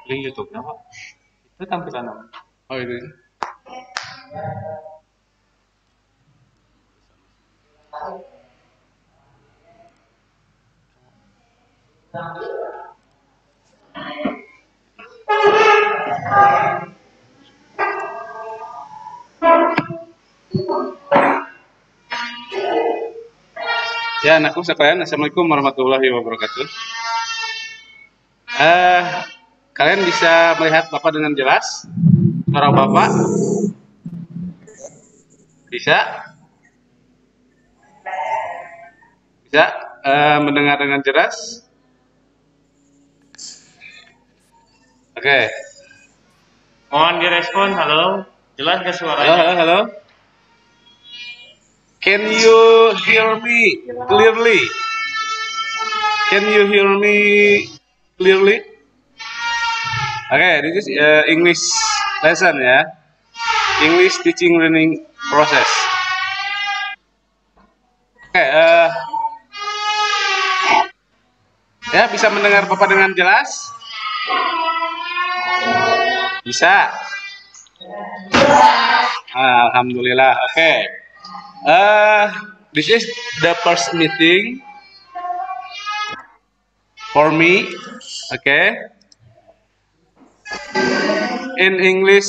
Link YouTube-nya Pak. Itu tampilan apa? Oh itu. Ya anakku sekalian, assalamualaikum warahmatullahi wabarakatuh. Kalian bisa melihat Bapak dengan jelas? Suara Bapak? Bisa? Bisa? Mendengar dengan jelas? Oke. Mohon direspon, halo. Jelas nggak suaranya? Halo, halo, halo. Can you hear me clearly? Can you hear me clearly? Okay, this is English lesson ya. English teaching learning process. Oke, ya bisa mendengar Bapak dengan jelas? Bisa. Alhamdulillah. Oke. This is the first meeting for me. Okay. In English.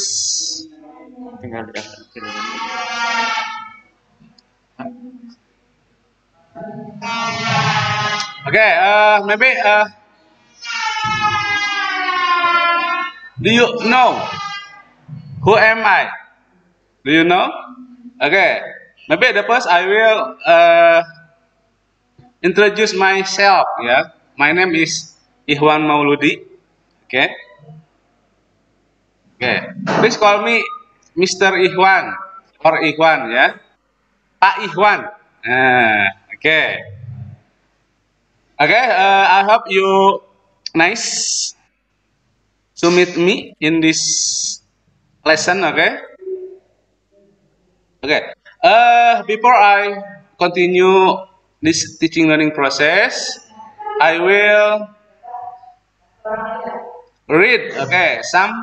Tinggal di Okay. Maybe. Do you know who am I? Do you know? Okay. Maybe the first I will introduce myself. Yeah. My name is Ihwan Mauludi. Okay. Okay. Please call me Mr. Ihwan or Ihwan ya. Pak Ihwan. Okay. Okay. I hope you nice to meet me in this lesson. Okay. Okay. Before I continue this teaching learning process, I will read some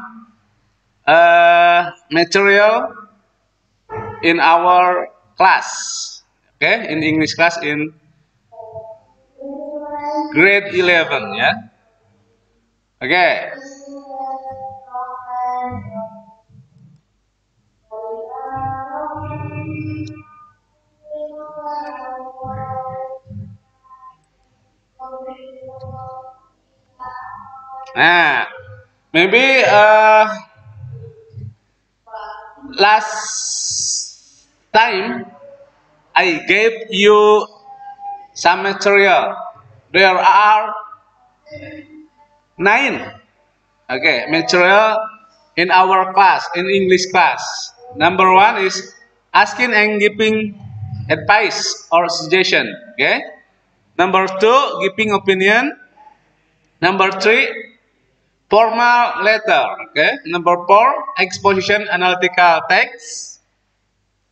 material in our class. Okay, in English class in grade 11 ya. Okay. Nah, maybe last time I gave you some material. There are 9 material in our class, in English class. Number 1 is asking and giving advice or suggestion. Okay. Number 2, giving opinion. Number 3, formal letter. Okay. Number 4, exposition analytical text.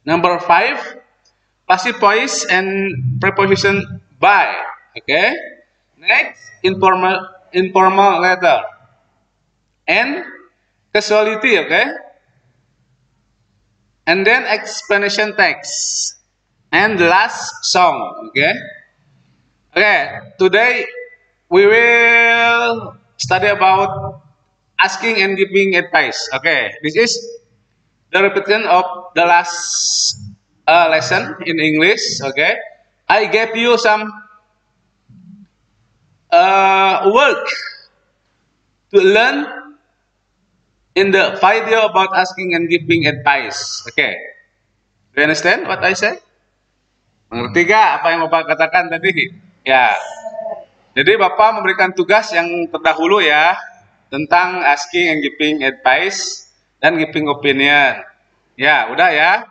Number 5, passive voice and preposition by. Okay. Next, informal letter and casualty. Okay. And then explanation text and the last song. Okay. Okay. Today we will study about asking and giving advice. Okay. This is the repetition of the last lesson in English. Okay. I gave you some work to learn in the video about asking and giving advice. Okay. Do you understand what I say? Mengerti gak apa yang Bapak katakan tadi? Ya. Jadi Bapak memberikan tugas yang terdahulu ya tentang asking and giving advice dan giving opinion. Ya, udah ya.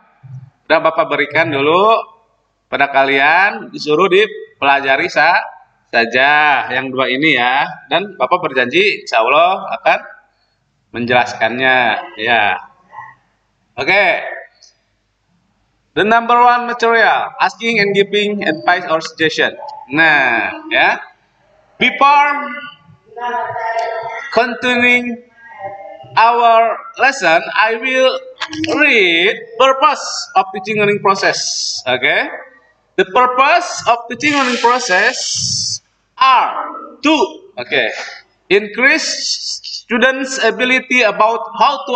Udah Bapak berikan dulu pada kalian, disuruh dipelajari saja yang 2 ini ya. Dan Bapak berjanji insya Allah akan menjelaskannya ya. Oke. The number one material, asking and giving advice or suggestion. Nah, ya. Before continuing our lesson, I will read purpose of teaching learning process. Okay, the purpose of teaching learning process are to increase students' ability about how to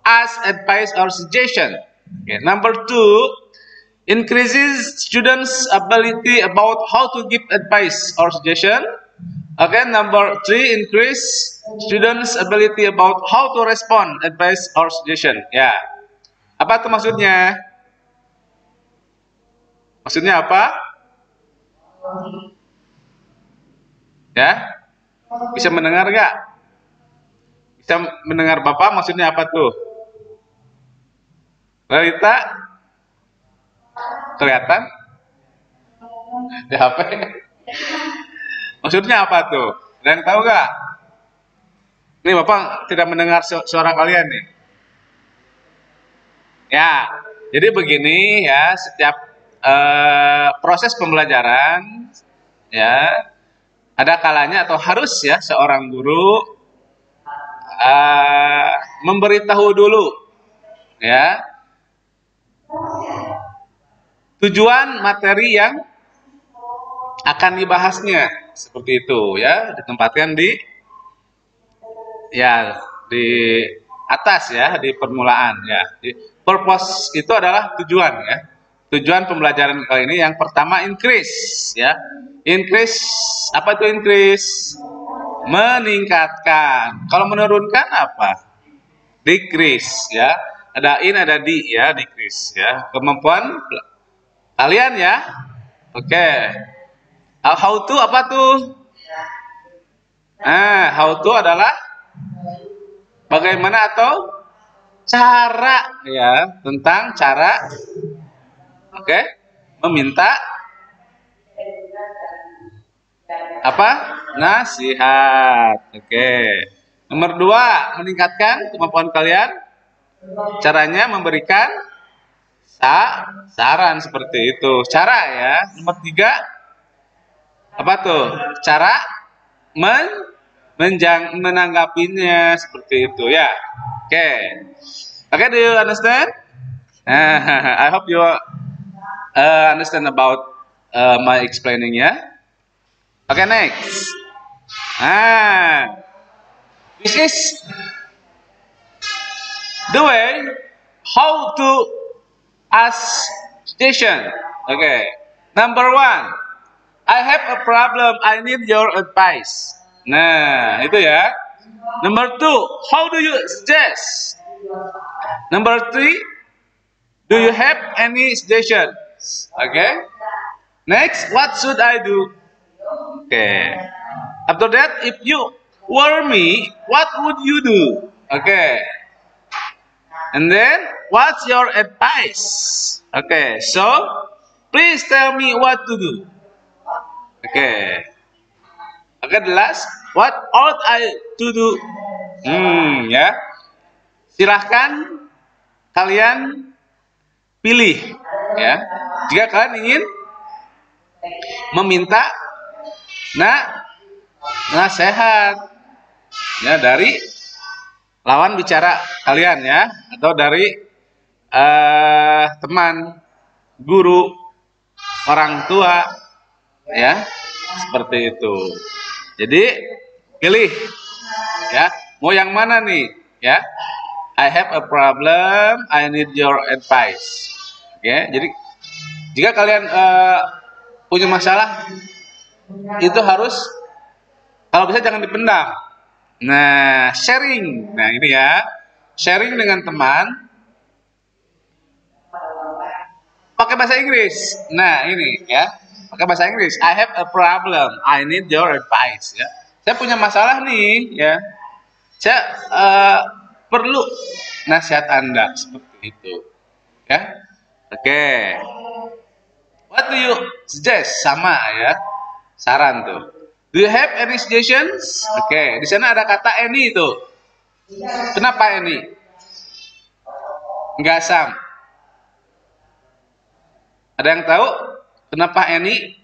ask advice or suggestion. Okay, number two, increases students' ability about how to give advice or suggestion. Okay, number three, increase students' ability about how to respond, advice, or suggestion. Ya, apa itu maksudnya? Maksudnya apa? Ya, bisa mendengar nggak? Bisa mendengar Bapak? Maksudnya apa tuh? Lalita? Kelihatan? Di HP? Maksudnya apa tuh? Ada yang tahu nggak? Ini Bapak tidak mendengar suara kalian nih. Ya, jadi begini ya, setiap proses pembelajaran ya ada kalanya atau harus ya seorang guru memberitahu dulu ya tujuan materi yang akan dibahasnya, seperti itu ya, ditempatkan di atas ya, di permulaan ya. Purpose itu adalah tujuan ya. Tujuan pembelajaran kali ini yang pertama increase ya. Increase, apa itu increase? Meningkatkan. Kalau menurunkan apa? Decrease ya. Ada in, ada di ya, decrease ya. Kemampuan kalian ya. Oke. How to apa tuh? How to adalah bagaimana atau cara ya, tentang cara meminta apa? Nasihat. Nomor dua, meningkatkan kemampuan kalian. Caranya memberikan saran, seperti itu. Cara ya. Nomor tiga, apa tuh? Cara menanggapinya, seperti itu ya. Do you understand? I hope you understand about my explaining ya. Next. This is the way how to ask suggestion. Number one, I have a problem, I need your advice. Nah, itu ya. Number two, how do you suggest? Number three, do you have any suggestion? Next, what should I do? After that, if you were me, what would you do? And then, what's your advice? So please tell me what to do. The last, what ought I to do? Ya. Silahkan kalian pilih ya. Jika kalian ingin meminta nasihat ya dari lawan bicara kalian ya, atau dari teman, guru, orang tua ya, seperti itu. Jadi pilih ya, mau yang mana nih ya? I have a problem, I need your advice. Jadi jika kalian punya masalah, itu harus, kalau bisa jangan dipendam. Sharing. Nah, ini ya, sharing dengan teman pakai bahasa Inggris. Nah, ini ya, pakai bahasa Inggris. I have a problem, I need your advice ya. Saya punya masalah nih ya. Saya perlu nasihat Anda, seperti itu. Ya. What do you suggest? Sama ya. Saran tuh. Do you have any suggestions? Di sana ada kata any itu. Kenapa any? Enggak sam. Ada yang tahu kenapa any?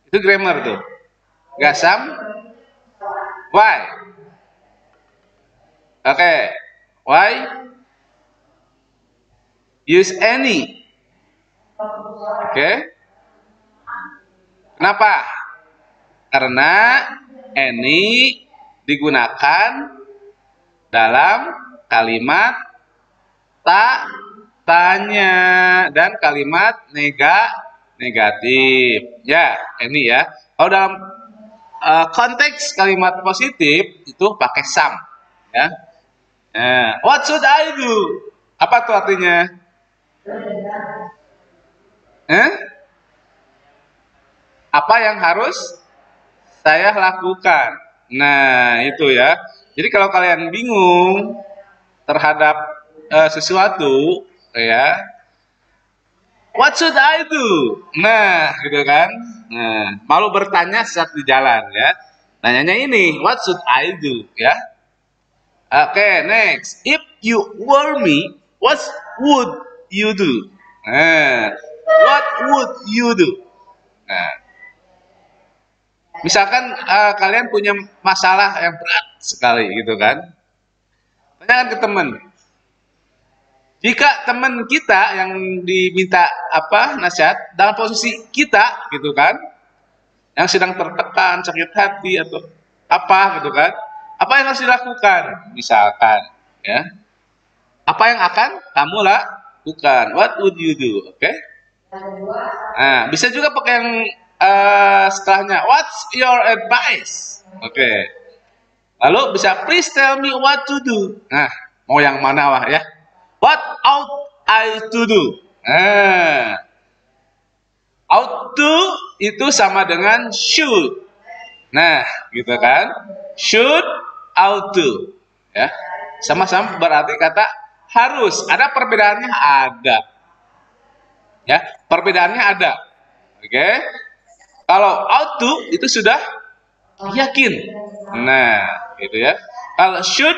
Itu grammar tuh. Gak some? Why? Oke. Why? Use any. Oke. Kenapa? Karena any digunakan dalam kalimat tanya dan kalimat negatif. Ya, any ya. Kalau dalam konteks kalimat positif itu pakai some, ya. What should I do? Apa tuh artinya? Apa yang harus saya lakukan? Nah, itu ya. Jadi kalau kalian bingung terhadap sesuatu, ya, what should I do? Nah, gitu kan? Nah, malu bertanya saat di jalan, ya. Nanyanya ini, what should I do? Ya. Oke, next. If you were me, what would you do? Nah, what would you do? Nah, misalkan kalian punya masalah yang berat sekali, gitu kan? Tanyakan ke teman. Jika teman kita yang diminta nasihat dalam posisi kita, gitu kan, yang sedang tertekan, sakit hati atau apa, gitu kan, apa yang harus dilakukan? Misalkan, ya, apa yang akan kamu lakukan? What would you do? Oke? Nah, bisa juga pakai yang setelahnya. What's your advice? Oke. Lalu bisa please tell me what to do. Nah, mau yang mana wah ya? What ought I to do? Nah, ought to itu sama dengan should. Nah, gitu kan? Should, ought to. Ya, sama-sama berarti kata harus. Ada perbedaannya? Ada. Ya, perbedaannya ada. Oke. Kalau ought to itu sudah yakin. Nah, gitu ya. Kalau should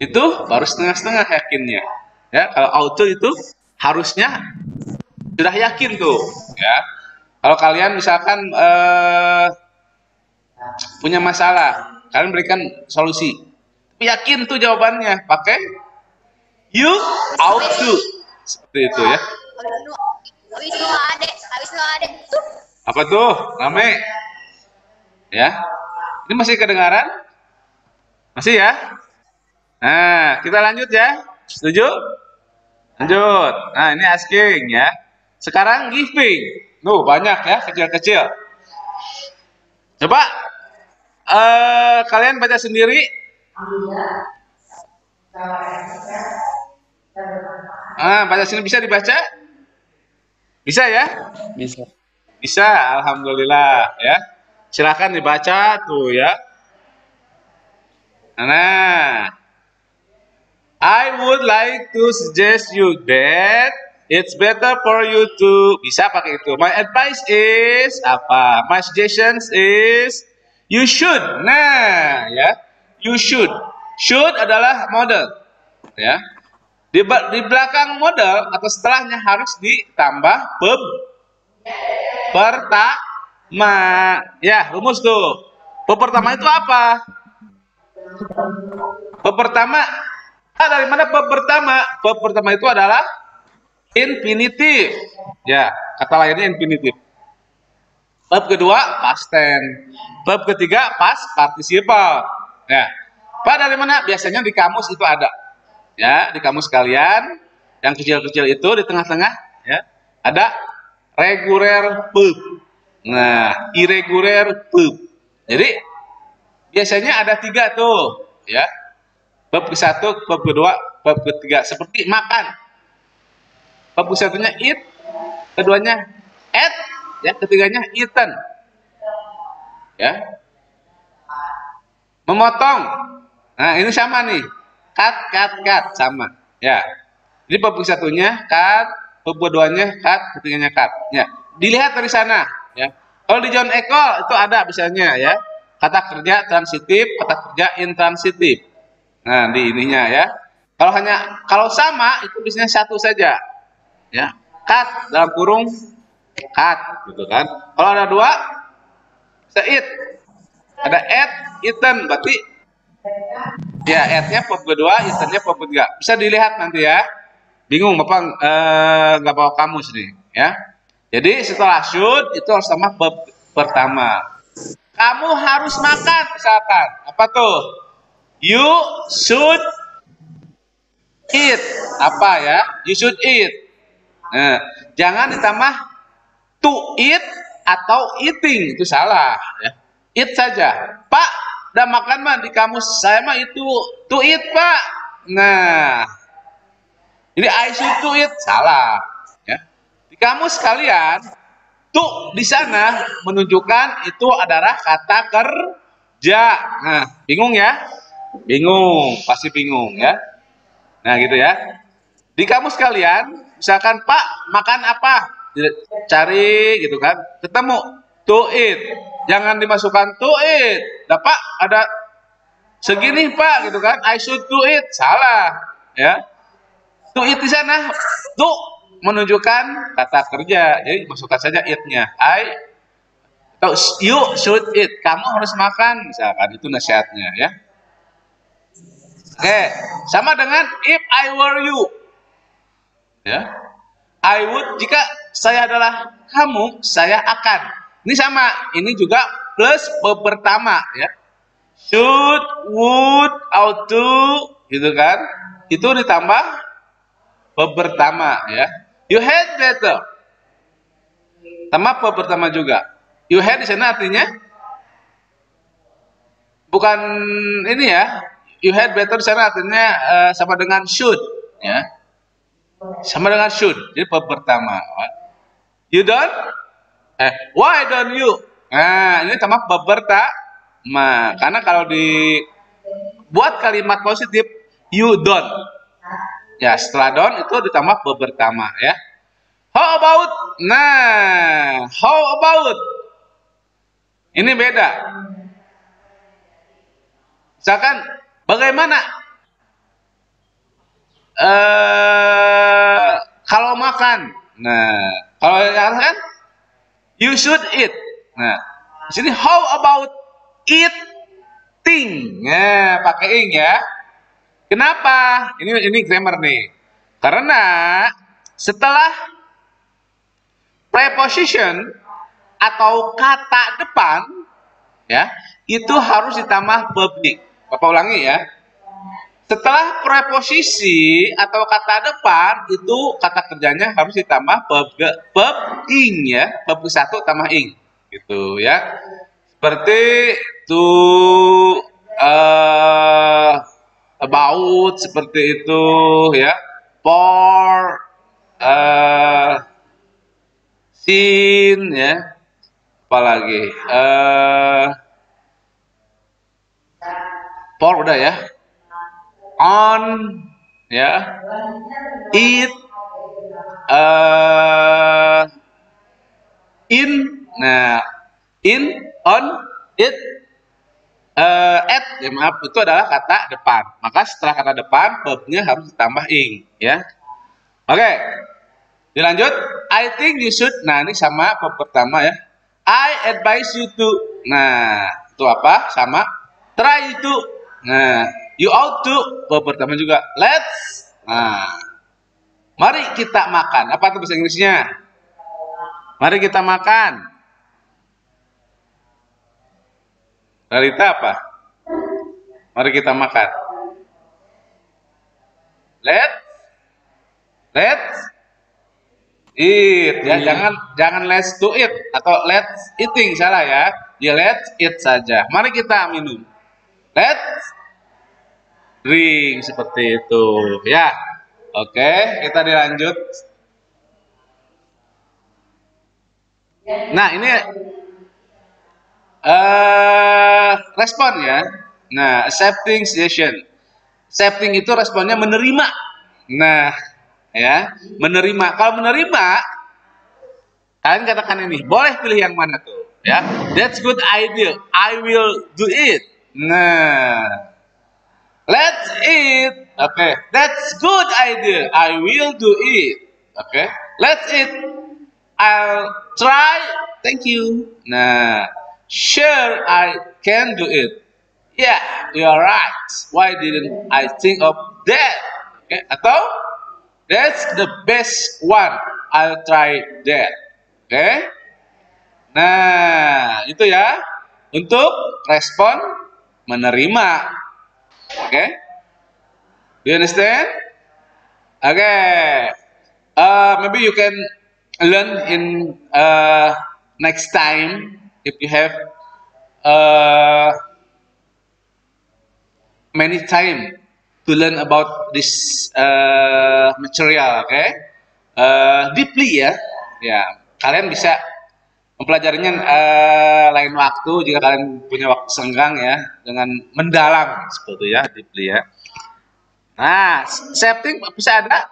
itu baru setengah-setengah yakinnya. Ya, kalau ought to itu harusnya sudah yakin tuh, ya. Kalau kalian misalkan punya masalah, kalian berikan solusi. Tapi yakin tuh jawabannya, pakai you ought to. Seperti itu ya. Apa tuh? Rame. Ya. Ini masih kedengaran? Masih ya? Nah, kita lanjut ya. Setuju? Lanjut. Nah, ini asking ya. Sekarang giving. Banyak ya, kecil-kecil. Coba kalian baca sendiri. Baca sini bisa dibaca? Bisa ya? Bisa. Bisa, alhamdulillah ya. Silakan dibaca tuh ya. Nah, I would like to suggest you that it's better for you to bisa pakai itu. My advice is apa? My suggestions is you should. Nah, ya. You should. Should adalah model. Ya. Di belakang model atau setelahnya harus ditambah pertama. Ya, rumus tuh. Pertama itu apa? Pertama dari mana pertama? Pertama itu adalah infinitif. Ya, kata lainnya infinitif. Bab kedua past tense. Bab ketiga past participle. Ya. Dari mana? Biasanya di kamus itu ada. Ya, di kamus kalian yang kecil-kecil itu di tengah-tengah ya, ada reguler verb. Nah, irregular verb. Jadi biasanya ada 3 tuh, ya. Bab ke-1, bab kedua, bab ketiga. Seperti makan. Bab ke-1-nya eat, keduanya ate, ya, ketiganya eaten. Ya. Memotong. Nah, ini sama nih. Cut sama. Ya. Jadi bab ke-1-nya cut, bab keduanya cut, ketiganya cut. Ya. Dilihat dari sana, ya. Kalau di John Eko itu ada misalnya ya. Kata kerja transitif, kata kerja intransitif. Nah, di ininya ya. Kalau sama itu biasanya satu saja. Ya. cut dalam kurung cut gitu kan. Kalau ada dua bisa eat. Ada ate, eaten, berarti ya ate-nya verb kedua, eaten-nya verb ketiga. Bisa dilihat nanti ya. Bingung Bapak nggak bawa kamus nih ya. Jadi setelah should itu harus sama verb pertama. Kamu harus makan misalkan. Apa tuh? You should eat. Apa ya? You should eat. Nah, jangan ditambah to eat atau eating, itu salah ya. Eat saja. Pak, udah makan mah di kamus saya mah itu to eat, Pak. Nah, ini I should to eat salah ya. Di kamus kalian to di sana menunjukkan itu adalah kata kerja. Nah, bingung ya? Bingung, pasti bingung ya. Nah, gitu ya. Di kamus kalian, misalkan Pak makan apa? Cari gitu kan. Ketemu to eat. Jangan dimasukkan to eat. Nah, Pak ada segini Pak gitu kan. I should to eat. Salah ya. To eat di sana to menunjukkan kata kerja. Jadi masukkan saja it-nya. Atau you should eat. Kamu harus makan misalkan, itu nasihatnya ya. Oke, sama dengan if I were you. Ya. I would, jika saya adalah kamu, saya akan. Ini sama, ini juga plus verb pertama ya. Should, would, ought to, gitu kan. Itu ditambah verb pertama ya. You had better. Tambah verb pertama juga. You had di sana artinya bukan ini ya. You had better di sana artinya sama dengan should ya. Sama dengan should. Jadi verb pertama. You don't? Why don't you? Nah, ini tambah verb pertama. Karena kalau dibuat kalimat positif, you don't. Ya, setelah don't itu ditambah verb pertama ya. How about? Nah, how about? Ini beda. Misalkan, bagaimana? Kalau makan. Nah, kalau yang kan you should eat. Nah, di sini how about eating? Nah, pakai ing ya. Kenapa? Ini grammar nih. Karena setelah preposition atau kata depan ya, itu harus ditambah verb. Bapak ulangi ya. Setelah preposisi atau kata depan itu kata kerjanya harus ditambah verb ing ya, verb satu tambah ing gitu ya. Seperti to about seperti itu ya. For sin ya. Apalagi for udah ya. On ya, eat, in, nah in, on, it, at, ya maaf, itu adalah kata depan. Maka setelah kata depan verbnya harus ditambah ing ya. Oke, dilanjut. I think you should. Nah, ini sama verb pertama ya. I advise you to. Nah, itu apa? Sama try itu. Nah, you ought to, verb pertama juga. Let's. Nah, mari kita makan. Apa itu bahasa Inggrisnya? Mari kita makan. Realita apa? Mari kita makan. Let's eat. Ya, jangan let's to eat atau let's eating, salah ya. Ya let's eat saja. Mari kita minum. Let's drink, seperti itu ya. Oke, kita dilanjut. Nah, ini respon ya. Nah, accepting suggestion. Accepting itu responnya menerima. Nah, ya, menerima. Kalau menerima, kalian katakan ini, boleh pilih yang mana tuh ya. That's good idea. I will do it. Nah, let's eat. Oke, that's good idea. I will do it. Oke, Let's eat. I'll try. Thank you. Nah, sure I can do it. Yeah, you are right. Why didn't I think of that? Okay. Atau that's the best one. I'll try that. Oke. Okay. Nah, itu ya untuk respon menerima. Oke. Okay. Do you understand? Okay. Maybe you can learn in next time if you have many time to learn about this material, okay? Deeply ya, kalian bisa mempelajarinya lain waktu jika kalian punya waktu senggang ya, dengan mendalam seperti ya, deeply ya. Nah, setting bisa ada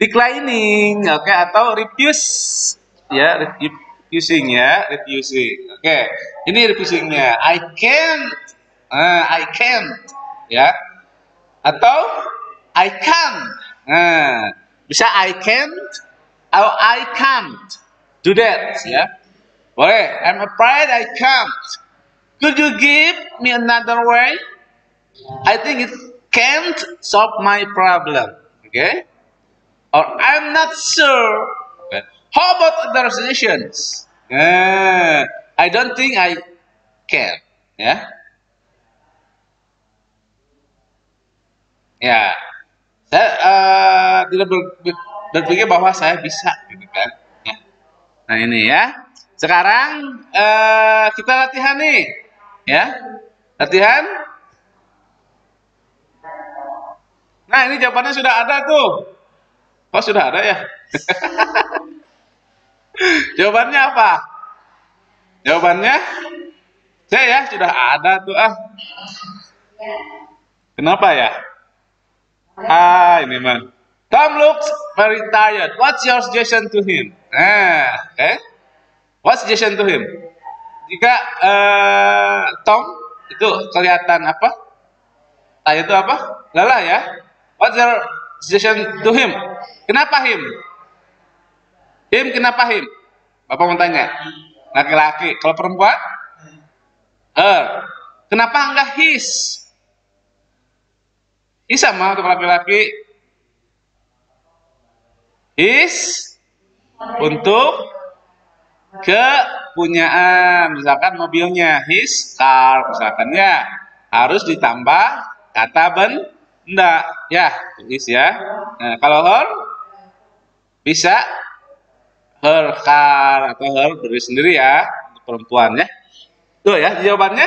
declining, oke, atau refuse ya, refusing ya, refusing. Oke, ini refusingnya. I can't ya, atau I can't. Nah, bisa I can't atau I can't do that ya. Boleh. I'm afraid I can't. Could you give me another way? I think it can't solve my problem. Okay? Or I'm not sure. Okay. How about other solutions? I don't think I can. Ya. Ya. Saya tidak berpikir bahwa saya bisa, gitu kan? Ya. Nah ini ya. Sekarang kita latihan nih, ya. Latihan. Nah ini jawabannya sudah ada tuh. Oh sudah ada ya? Jawabannya apa? Jawabannya saya ya sudah ada tuh ah. Kenapa ya? Ini mah. Tom looks very tired. What's your suggestion to him? Nah, What's suggestion to him? Jika Tom itu kelihatan apa? Tired itu apa? Lelah ya. What's your suggestion to him? Kenapa him? Him kenapa him? Bapak mau tanya. Laki-laki. Kalau perempuan? Kenapa enggak his? His sama untuk laki-laki. His untuk kepunyaan. Misalkan mobilnya. His car. Misalkan ya. Harus ditambah kata benda. Ya. His ya. Nah, kalau her bisa her car atau her berdiri sendiri ya untuk perempuan ya. Tuh ya jawabannya.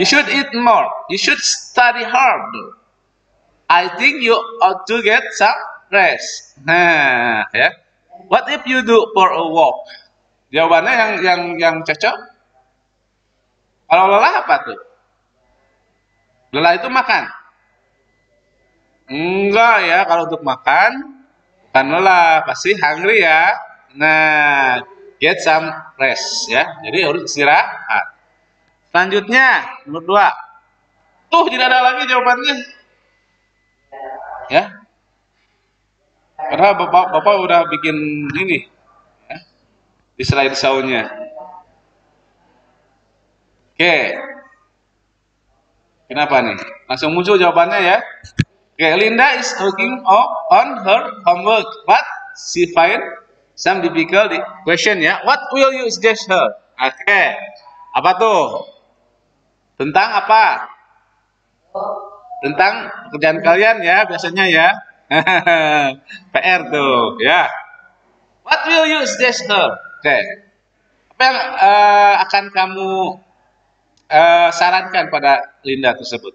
You should eat more. You should study hard. I think you ought to get some rest. Nah, ya. What if you do for a walk? Jawabannya yang cocok. Kalau lelah apa tuh? Lelah itu makan. Enggak ya, kalau untuk makan bukan lelah, pasti hungry ya. Nah, get some rest ya. Jadi harus istirahat. Selanjutnya, nomor 2. Tuh, tidak ada lagi jawabannya. Ya. Padahal Bapak udah bikin ini. Ya, di slide show-nya. Oke. Kenapa nih? Langsung muncul jawabannya ya. Oke, Linda is working on her homework. But she find some difficult question ya. What will you suggest her? Oke. Apa tuh? Tentang apa? Tentang pekerjaan kalian ya, biasanya ya. PR tuh, ya. What will you suggest her? Oke. Apa yang akan kamu sarankan pada Linda tersebut?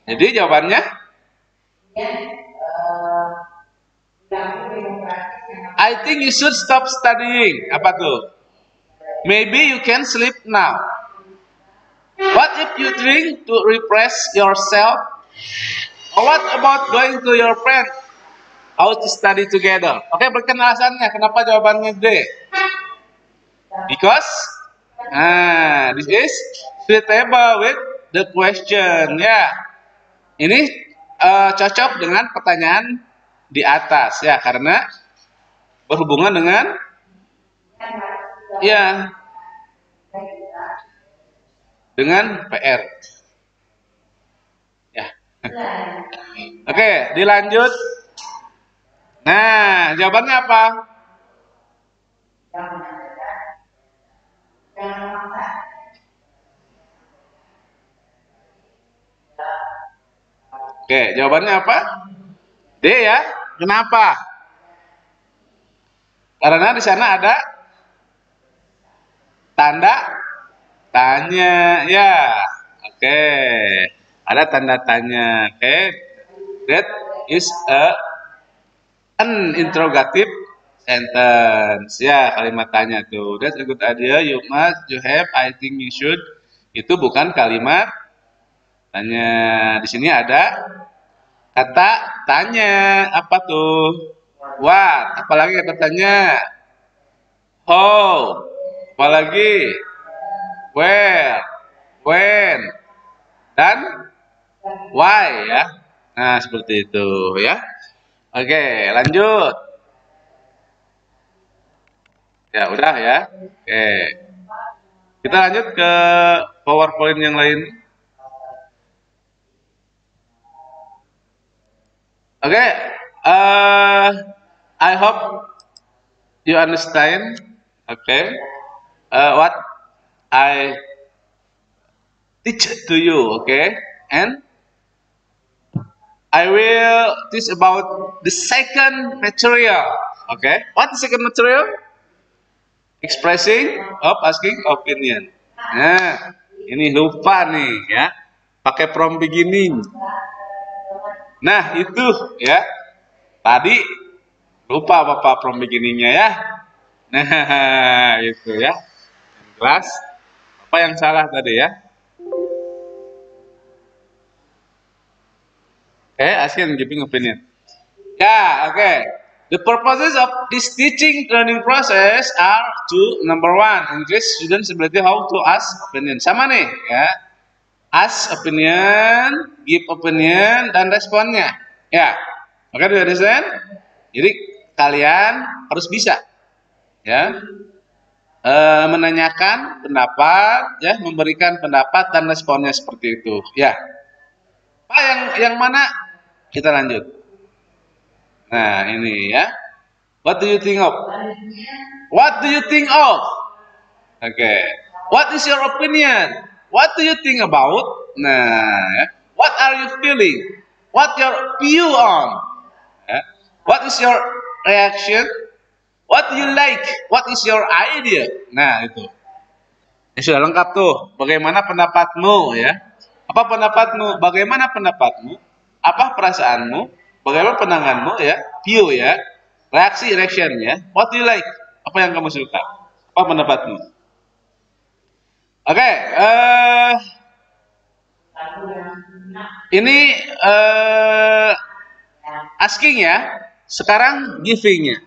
Jadi jawabannya? I think you should stop studying. Apa tuh? Maybe you can sleep now. What if you drink to refresh yourself? Or what about going to your friend? How to study together? Oke, berikan alasannya. Kenapa jawabannya D? Because this is suitable with the question. Ya, ini cocok dengan pertanyaan di atas ya, karena berhubungan dengan ya dengan PR. Ya. Oke, dilanjut. Nah, jawabannya apa? Oke, jawabannya apa? D ya. Kenapa? Karena di sana ada tanda tanya ya. Oke. Ada tanda tanya. Oke. That is an interrogative sentence. Ya, kalimat tanya tuh. That's a good idea. You must, you have, I think you should. Itu bukan kalimat tanya. Di sini ada kata tanya. Apa tuh? What? Apalagi kata tanya? How? Apalagi? Where? When? Dan why ya? Nah, seperti itu ya. Oke, lanjut. Ya, udah ya. Oke. Kita lanjut ke PowerPoint yang lain. Oke. I hope you understand. Okay. What I teach to you, okay? And I will teach about the second material, okay? What is second material? Expressing of asking opinion. Nah, ini lupa nih ya, pakai from beginning. Nah itu ya, tadi lupa Bapak from beginningnya ya. Nah itu ya, kelas. Apa yang salah tadi ya? Asking and giving opinion. Yeah, okay. The purposes of this teaching learning process are to number one, increase students' ability how to ask opinion. Sama nih, ya. Ask opinion, give opinion, dan responnya. Ya, oke, do you understand? Jadi kalian harus bisa, ya, menanyakan pendapat, ya, memberikan pendapat dan responnya seperti itu. Ya. Pak, yang mana? Kita lanjut. Nah, ini ya. What do you think of? What do you think of? Okay. What is your opinion? What do you think about? Nah, ya. What are you feeling? What your view on? Ya. What is your reaction? What do you like? What is your idea? Nah, itu. Ya, sudah lengkap tuh. Bagaimana pendapatmu ya? Apa pendapatmu? Bagaimana pendapatmu? Apa perasaanmu? Bagaimana pandanganmu ya? View ya. Reaksi, reaction ya. What do you like? Apa yang kamu suka? Apa pendapatmu? Oke, ini asking ya. Sekarang givingnya.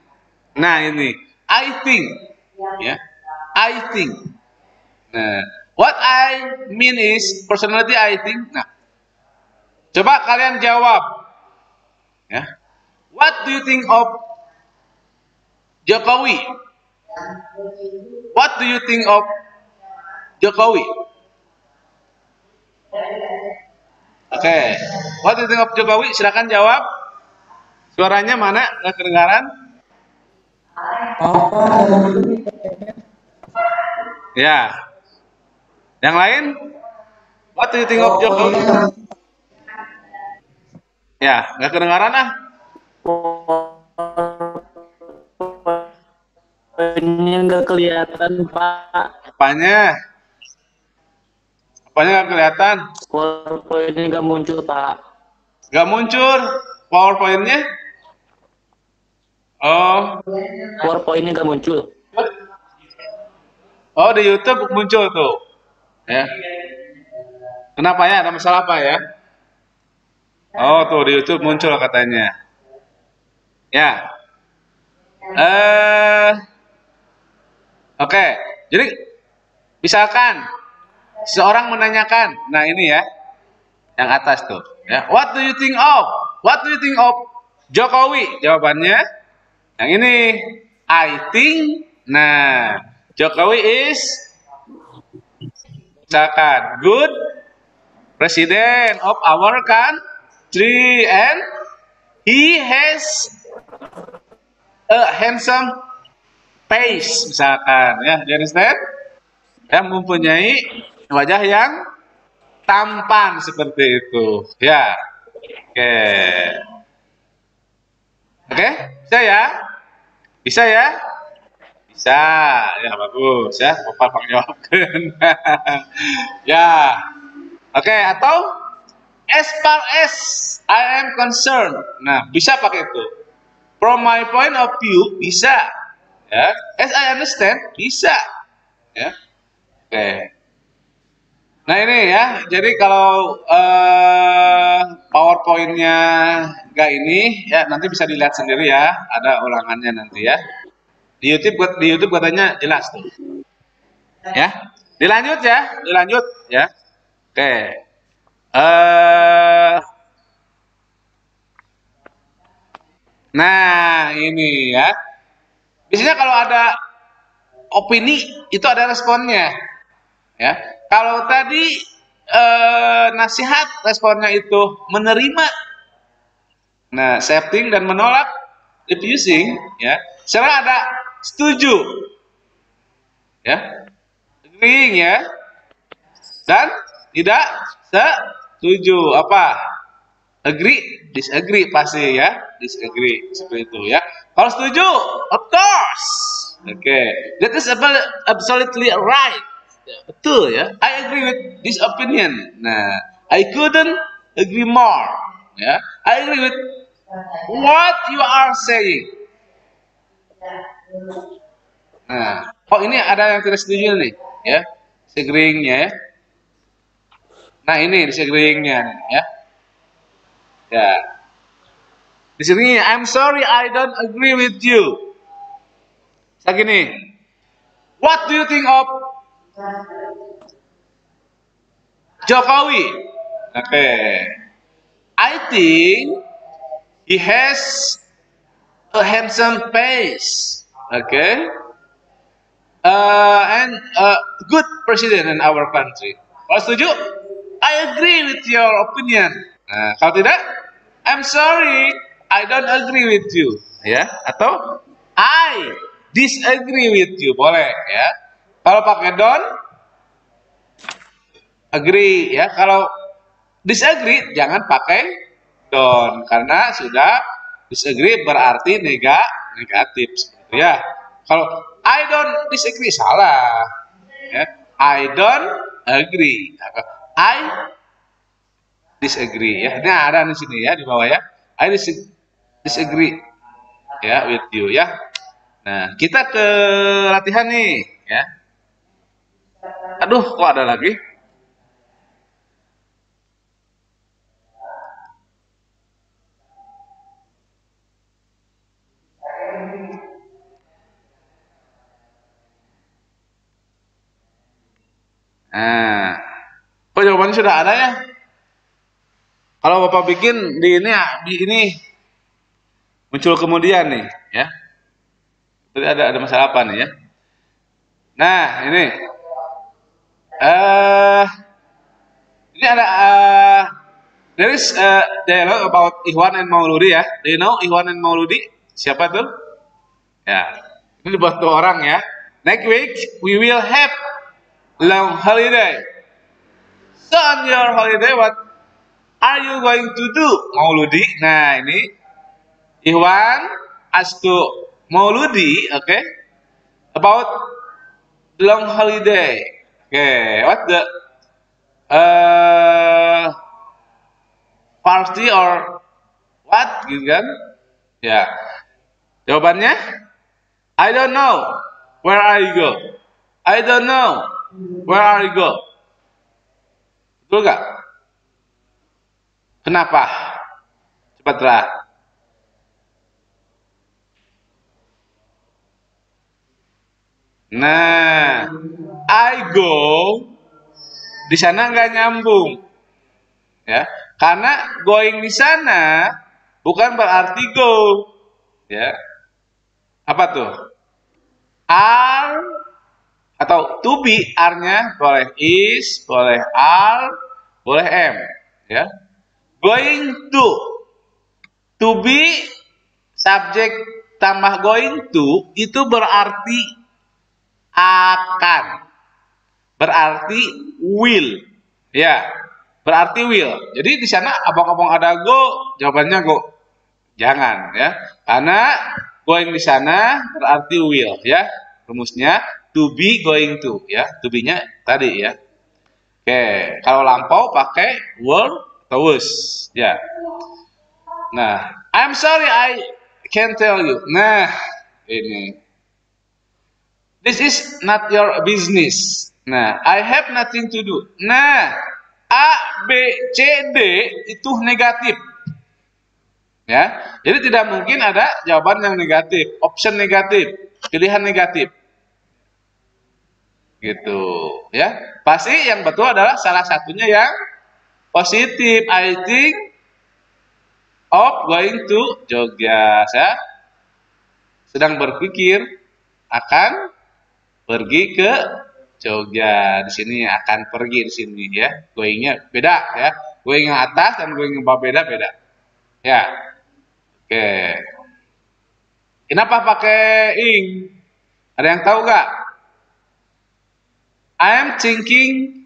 Nah ini, I think, ya. I think. Nah, what I mean is personality I think. Nah, coba kalian jawab, ya. What do you think of Jokowi? What do you think of Jokowi? Oke, what do you think of Jokowi? Silakan jawab. Suaranya mana? Nggak kedengaran? Ya. Yang lain? What do you think of Jokowi? Ya, nggak kedengaran ah. Ini nggak kelihatan, Pak. Apanya? Apanya nggak kelihatan? PowerPoint ini nggak muncul, Pak. Nggak muncul PowerPoint-nya? Oh. PowerPoint ini nggak muncul. Oh, di YouTube muncul tuh. Ya. Kenapa ya? Ada masalah apa ya? Oh, tuh di YouTube muncul katanya. Ya. Oke. Jadi misalkan seorang menanyakan, nah ini ya, yang atas tuh. Ya. What do you think of? What do you think of Jokowi jawabannya. Yang ini I think. Nah, Jokowi is misalkan good president of our country and he has a handsome face misalkan ya, you understand? Yang mempunyai wajah yang tampan seperti itu ya. Oke. Oke, bisa ya? Bisa ya? Bisa. Ya bagus ya, Bapak jawabkan. Ya. Oke, atau as far as I am concerned. Nah, bisa pakai itu. From my point of view bisa. Ya. As I understand bisa. Ya. Oke. Nah ini ya, jadi kalau PowerPoint-nya nggak ini, ya nanti bisa dilihat sendiri ya, ada ulangannya nanti ya. Di YouTube katanya jelas tuh. Ya, dilanjut ya, dilanjut ya. Oke. Nah ini ya. Biasanya kalau ada opini itu ada responnya, ya. Kalau tadi nasihat responnya itu menerima, nah accepting dan menolak refusing, ya. Sekarang ada setuju, ya, agreeing ya, dan tidak setuju. Apa? Agree, disagree pasti ya, disagree seperti itu ya. Kalau setuju, of course, okay, that is absolutely right. Ya, betul ya. I agree with this opinion. Nah, I couldn't agree more. Ya, I agree with what you are saying. Nah, oh ini ada yang tidak setuju nih, ya, disagreeing-nya ya. Nah ini disagreeing-nya, ya. Ya. Di sini, I'm sorry I don't agree with you. Kayak gini. What do you think of Jokowi? Oke. I think he has a handsome face. Okay. And a good president in our country. Kalau setuju, I agree with your opinion. Nah, kalau tidak, I'm sorry, I don't agree with you. Ya, atau I disagree with you, boleh ya. Kalau pakai don't, agree ya. Kalau disagree, jangan pakai don't, karena sudah disagree berarti negatif, seperti ya. Kalau I don't disagree salah, ya. I don't agree, I disagree ya. Nah ada di sini ya di bawah ya. I disagree ya with you ya. Nah kita ke latihan nih ya. Aduh kok ada lagi? Nah, kok jawabannya sudah ada ya? Kalau Bapak bikin di ini muncul kemudian nih, ya. Jadi ada masalah apa nih ya? Nah, ini ini ada there is dialogue about Ikhwan and Mauludi ya. Do you know Ikhwan and Mauludi? Siapa tuh? Ya, ini buat 2 orang ya. Next week we will have long holiday. So on your holiday, what are you going to do? Mauludi. Nah, ini Ikhwan ask to Mauludi, okay? About long holiday. Okay, what the party or what gitu kan? Ya. Jawabannya I don't know. Where are you go? I don't know. Where are you go? Betul gak? Kenapa? Cepatlah. Nah, I go di sana nggak nyambung, ya, karena going di sana bukan berarti go. Ya. Apa tuh? Are atau to be, are-nya boleh is, boleh are, boleh am. Ya. Going to be subjek tambah going to itu berarti akan, berarti will, ya, berarti will. Jadi di sana abang-abang ada go, jawabannya go, jangan ya, karena going di sana berarti will ya, rumusnya to be going to ya, to be-nya tadi ya. Oke, kalau lampau pakai were atau was ya. Nah, I'm sorry I can't tell you. Nah, ini. This is not your business. Nah, I have nothing to do. Nah, A, B, C, D itu negatif. Ya, jadi tidak mungkin ada jawaban yang negatif, option negatif, pilihan negatif. Gitu, ya. Pasti yang betul adalah salah satunya yang positif. I think of going to Jogja. Saya sedang berpikir akan pergi ke Jogja. Di sini akan pergi di sini ya. Going-nya beda ya. Going yang atas dan going yang bawah beda-beda. Ya. Oke. Kenapa pakai ing? Ada yang tahu nggak? I am thinking.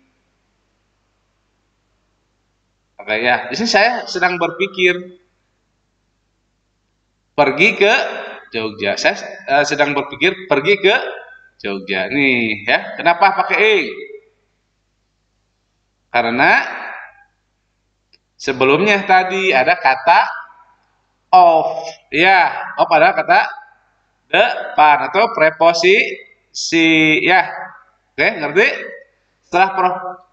Oke ya. Di sini saya sedang berpikir pergi ke Jogja. Saya sedang berpikir pergi ke Jogja. Nih ya. Kenapa pakai ing? Karena sebelumnya tadi ada kata of. Ya, of adalah kata depan atau preposisi ya. Oke, ngerti? Setelah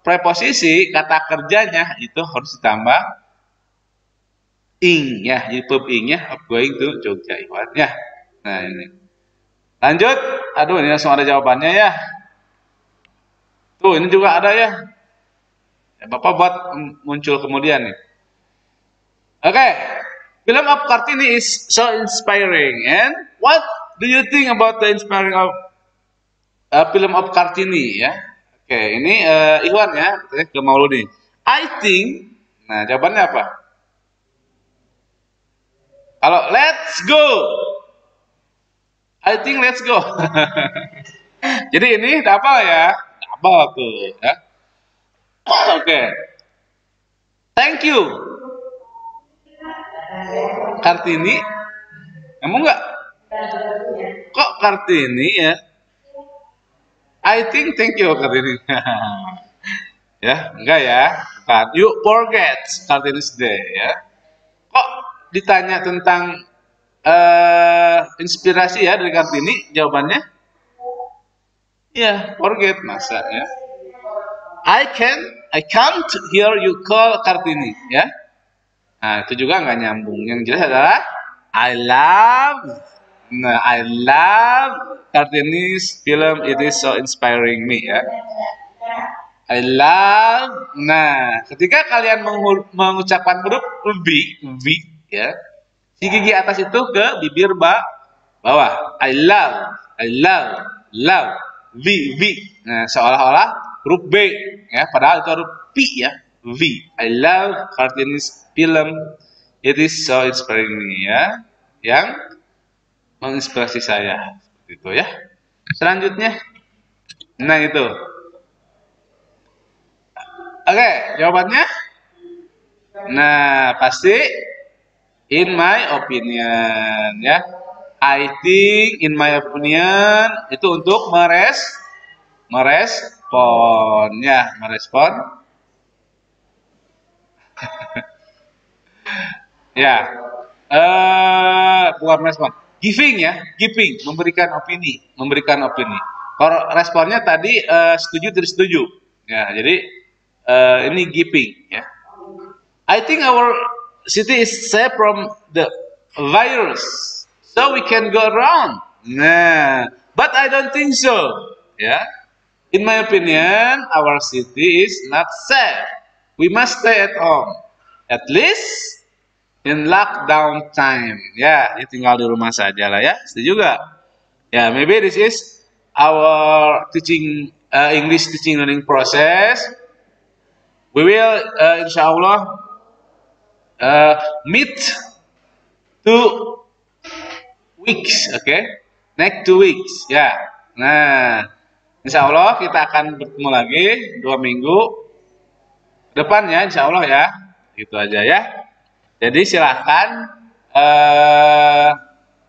preposisi, kata kerjanya itu harus ditambah ing ya, jadi verb ing-nya of going to Jogja ya. Nah, ini. Lanjut. Aduh, ini langsung ada jawabannya ya. Tuh, ini juga ada ya. Bapak buat muncul kemudian nih. Oke. Film of Kartini is so inspiring. And what do you think about the inspiring of film of Kartini ya? Oke, ini Iwan ya, ke Mauludi. I think, nah jawabannya apa? Kalau let's go, I think let's go. Jadi ini apa ya? Apa tuh ya? Oke. Thank you. Kartini. Emang enggak? Kok Kartini ya? I think thank you Kartini. Ya, enggak ya? Bukan. You forget Kartini's day ya. Kok ditanya tentang inspirasi ya dari Kartini, jawabannya ya forget, masa ya. I can't hear you call Kartini ya. Nah, itu juga nggak nyambung. Yang jelas adalah I love Kartini's film, it is so inspiring me ya. I love. Nah, ketika kalian mengucapkan huruf V ya, si gigi atas itu ke bibir bawah. I love, V. Nah, seolah-olah huruf B ya, padahal itu huruf P ya, V. I love Kartini's film, it is so inspiring me ya, yang menginspirasi saya. Seperti itu ya. Selanjutnya, nah itu. Oke, jawabannya. Nah, pasti in my opinion ya. I think in my opinion itu untuk merespon ya, merespon. Ya. Bukan merespon. Giving ya, giving, memberikan opini. Kalau responnya tadi setuju tidak setuju. Ya, jadi ini giving ya. I think our city is safe from the virus, so we can go around. Nah, but I don't think so. Ya, in my opinion, our city is not safe. We must stay at home. At least in lockdown time. Ya, ya tinggal di rumah saja lah ya. Setuju juga? Ya, maybe this is our teaching English teaching learning process. We will insya Allah meet 2 weeks, okay? Next 2 weeks, ya. Nah, insya Allah kita akan bertemu lagi 2 minggu depannya, insya Allah ya. Gitu aja ya. Jadi silahkan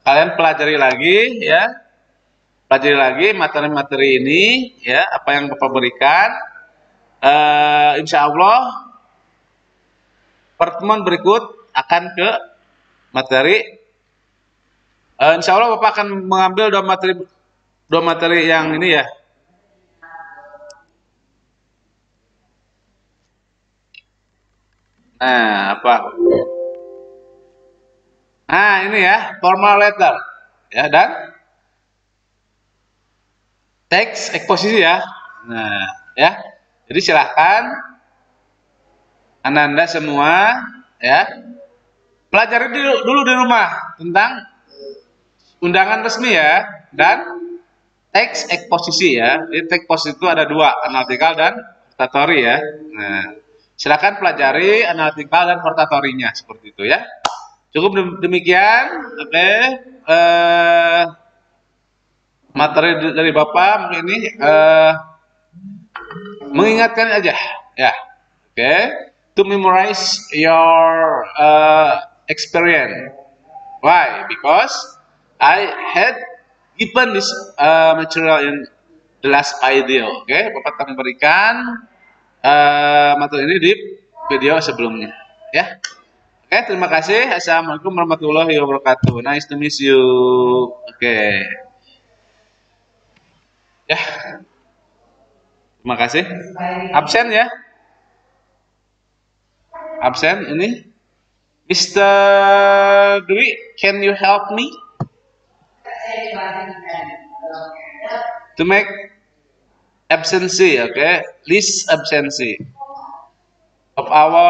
kalian pelajari lagi ya, pelajari lagi materi-materi ini ya, apa yang Bapak berikan. Insya Allah pertemuan berikut akan ke materi. Insya Allah Bapak akan mengambil dua materi yang ini ya. Nah, apa? Nah, ini ya, formal letter. Ya, dan teks eksposisi ya. Nah, ya. Jadi silahkan Anda semua ya, pelajari dulu di rumah tentang undangan resmi ya, dan teks eksposisi ya. Jadi teks eksposisi itu ada 2, analytical dan hortatory ya. Nah, silakan pelajari analytical dan hortatorinya seperti itu ya. Cukup demikian, oke. Materi dari Bapak mungkin ini mengingatkan aja ya, oke. To memorize your experience. Why? Because I had given this material in the last video. Oke, Bapak akan memberikan materi ini di video sebelumnya. Ya. Oke, terima kasih. Assalamualaikum warahmatullahi wabarakatuh. Nice to meet you. Oke. Ya. Terima kasih. Absen ya. Absen ini. Mr. Dwi, can you help me to make absency, okay? List absency of our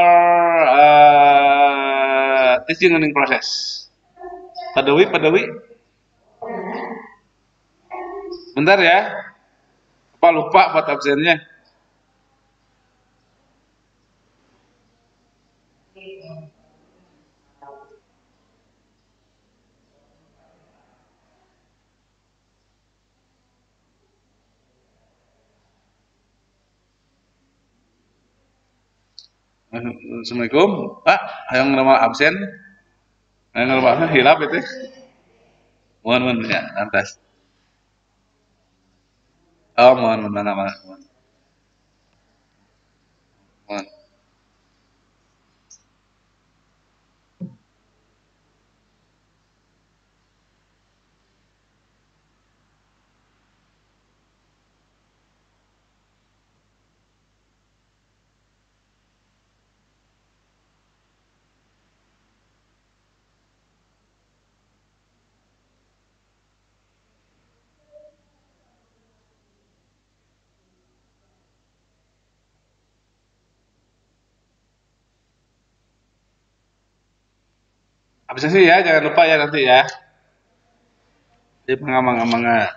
teaching learning process. Pak Dewi. Bentar ya. Apa lupa buat absennya? Assalamualaikum. Pak, yang nama absen? Yang nama absen hilap itu. Mohon ya, lantas. Oh, mohon. Mohon. Absensi ya, jangan lupa ya nanti ya. Di pengamang-amangan.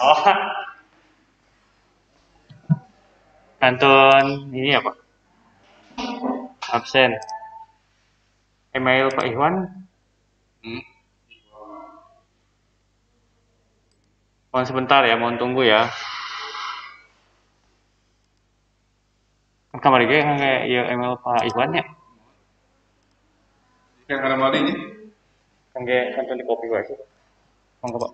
Oh, Anton ini apa? Absen. Email Pak Iwan. Hmm. Mohon sebentar ya, mohon tunggu ya. Kan kamar ge kayak ya email Pak Iwan ya. Yang ada mau ini? Kan ge kantor di kopi wae sih. Monggo Pak.